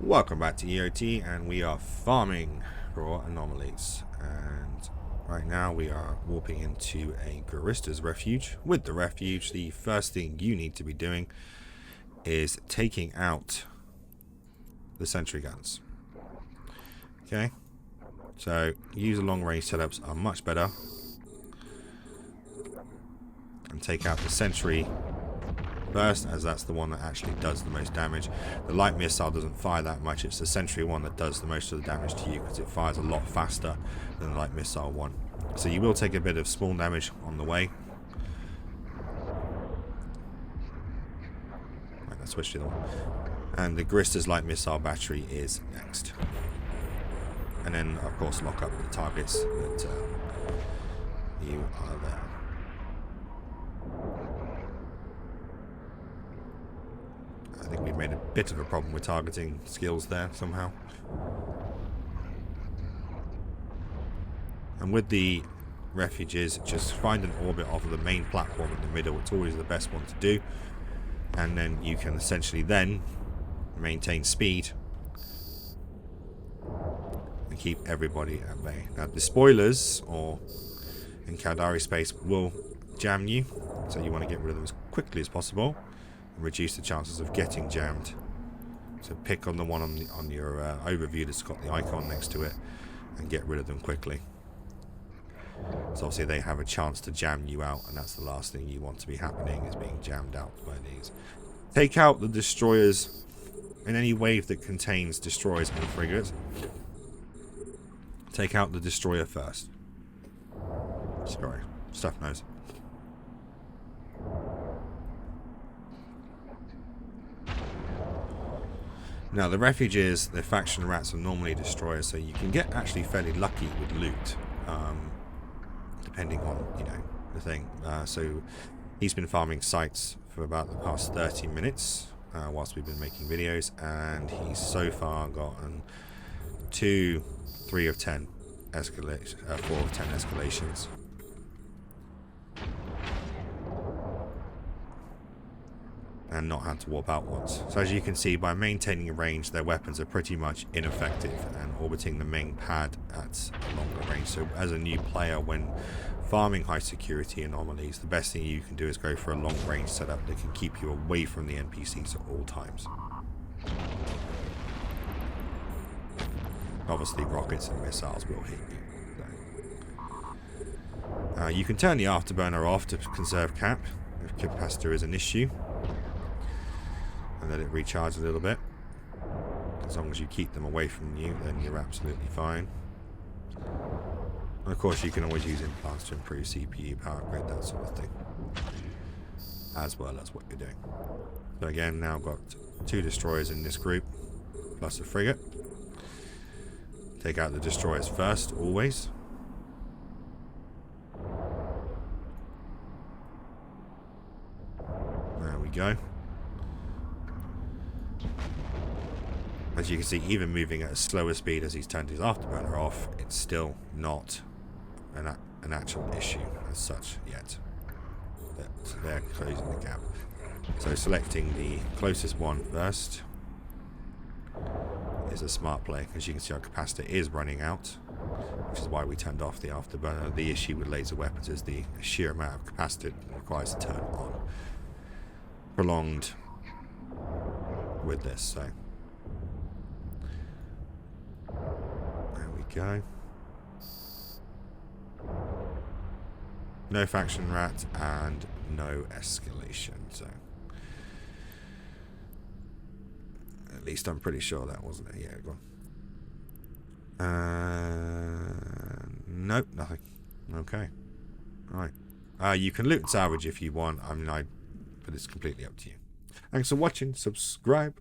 Welcome back to EOT, and we are farming raw anomalies. And right now we are warping into a Guristas refuge. With the refuge, the first thing you need to be doing is taking out the sentry guns. Okay, so use long range setups are much better, and take out the sentry first, as that's the one that actually does the most damage. The light missile doesn't fire that much. It's the sentry one that does the most of the damage to you, because it fires a lot faster than the light missile one. So you will take a bit of small damage on the way. Right, let's switch to the one. And the Guristas light missile battery is next. And then of course lock up the targets that you are there. I think we've made a bit of a problem with targeting skills there somehow. And with the refuges, just find an orbit off of the main platform in the middle. It's always the best one to do. And then you can essentially then maintain speed and keep everybody at bay. Now the spoilers, or in Caldari space, will jam you, so you want to get rid of them as quickly as possible. Reduce the chances of getting jammed. So pick on the one on your overview that's got the icon next to it and get rid of them quickly. So obviously they have a chance to jam you out, and that's the last thing you want to be happening, is being jammed out by these. Take out the destroyers in any wave that contains destroyers and frigates. Take out the destroyer first. Sorry, stuff knows. Now the refuges, the faction rats are normally destroyers, so you can get actually fairly lucky with loot, depending on, you know, the thing. So he's been farming sites for about the past 30 minutes whilst we've been making videos, and he's so far gotten 3 of 10 escalations, 4 of 10 escalations. And not had to warp out once. So as you can see, by maintaining range, their weapons are pretty much ineffective and orbiting the main pad at a longer range. So as a new player, when farming high security anomalies, the best thing you can do is go for a long range setup that can keep you away from the NPCs at all times. Obviously rockets and missiles will hit you. You can turn the afterburner off to conserve cap if capacitor is an issue, and let it recharge a little bit. As long as you keep them away from you, then you're absolutely fine. And of course you can always use implants to improve CPU power grid, that sort of thing, as well as what you're doing. So again, now I've got 2 destroyers in this group plus a frigate. Take out the destroyers first, always. There we go. As you can see, even moving at a slower speed as he's turned his afterburner off, it's still not an actual issue as such yet. But they're closing the gap. So selecting the closest one first is a smart play. As you can see, our capacitor is running out, which is why we turned off the afterburner. The issue with laser weapons is the sheer amount of capacitor it requires to turn on. Prolonged with this, so there we go. No faction rat and no escalation, so at least I'm pretty sure that wasn't it. Yeah, go on. Nope, nothing. Okay, right. You can loot and salvage if you want. I mean, but it's completely up to you. Thanks for watching. Subscribe.